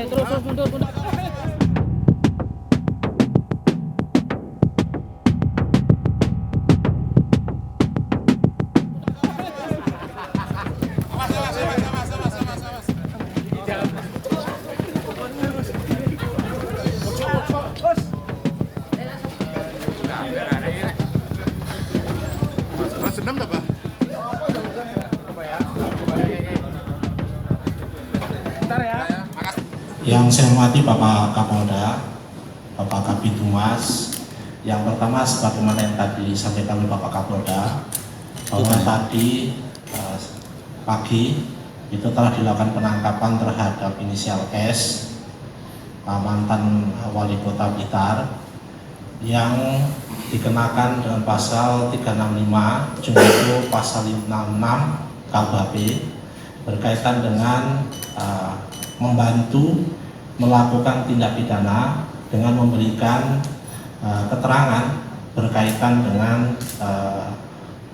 terus mundur. Senam tak, Pak? Yang saya hormati Bapak Kapolda, Bapak Kabid Humas. Yang pertama, sebagaimana yang tadi disampaikan oleh Bapak Kapolda, bahwa tadi pagi itu telah dilakukan penangkapan terhadap inisial S, mantan wali kota Blitar, yang dikenakan dengan pasal 365 junto pasal 56 KUHP berkaitan dengan membantu melakukan tindak pidana dengan memberikan keterangan berkaitan dengan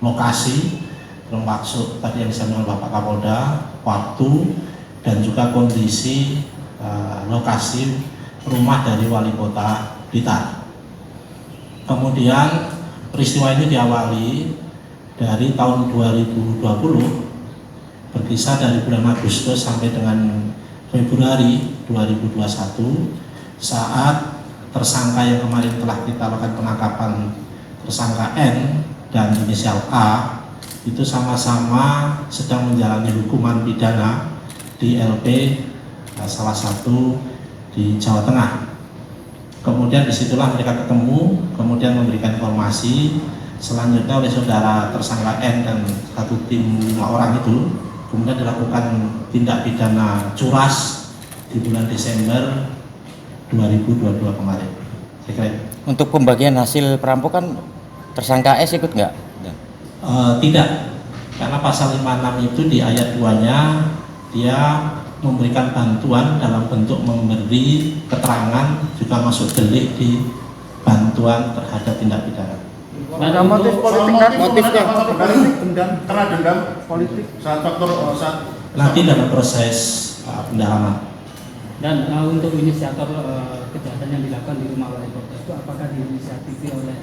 lokasi, maksud tadi yang disampaikan Bapak Kapolda, waktu dan juga kondisi lokasi rumah dari wali kota Blitar. Kemudian peristiwa ini diawali dari tahun 2020, berkisar dari bulan Agustus sampai dengan Februari 2021, saat tersangka yang kemarin telah kita lakukan penangkapan, tersangka N dan inisial A, itu sama-sama sedang menjalani hukuman pidana di LP salah satu di Jawa Tengah. Kemudian disitulah mereka ketemu, kemudian memberikan informasi. Selanjutnya oleh saudara tersangka N dan satu tim 5 orang itu kemudian dilakukan tindak pidana curas di bulan Desember 2022 kemarin. Untuk pembagian hasil perampokan tersangka S ikut nggak? Tidak, karena pasal 56 itu di ayat 2-nya dia memberikan bantuan dalam bentuk memberi keterangan juga masuk delik di bantuan terhadap tindak pidana. Ada motif politik kan? Motifnya dendam, karena dendam politik saat faktor saat Nanti dalam proses pendalaman. Dan untuk inisiator kejahatan yang dilakukan di rumah wali kota itu apakah diinisiatifi oleh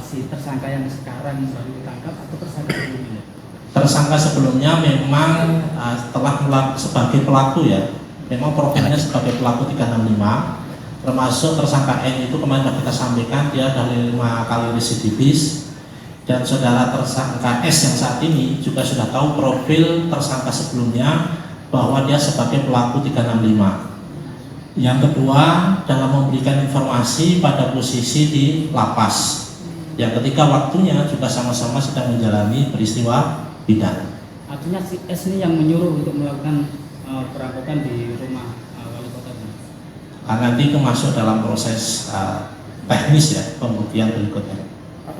si tersangka yang sekarang baru ditangkap atau tersangka sebelumnya? Tersangka sebelumnya memang telah sebagai pelaku ya, memang profilnya sebagai pelaku 365, termasuk tersangka N itu kemarin sudah kita sampaikan dia dari 5 kali residivis, dan saudara tersangka S yang saat ini juga sudah tahu profil tersangka sebelumnya bahwa dia sebagai pelaku 365. Yang kedua, dalam memberikan informasi pada posisi di lapas. Yang ketiga, waktunya juga sama-sama sedang menjalani peristiwa pidana. Artinya si S ini yang menyuruh untuk melakukan perampokan di rumah wali kota ini. Nanti itu masuk dalam proses teknis ya, pembuktian berikutnya.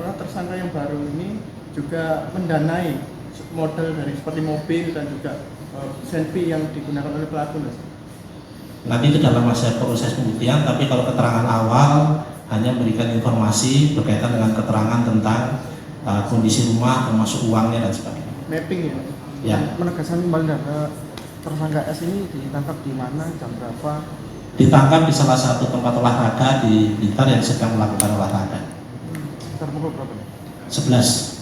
apakah tersangka yang baru ini juga mendanai model dari seperti mobil dan juga selfie yang digunakan oleh pelaku? Nanti itu dalam masa proses pembuktian, tapi kalau keterangan awal hanya memberikan informasi berkaitan dengan keterangan tentang kondisi rumah, termasuk uangnya dan sebagainya. Mapping ya? Ya. Menegaskan kembali tersangka S ini ditangkap di mana, jam berapa? Ditangkap di salah satu tempat olahraga di Blitar yang sedang melakukan olahraga. Sekitar pukul berapa? 11.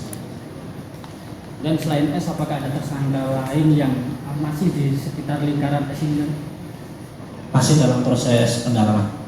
Dan selain S, apakah ada tersangka lain yang masih di sekitar lingkaran S ini? Masih dalam proses pendalaman.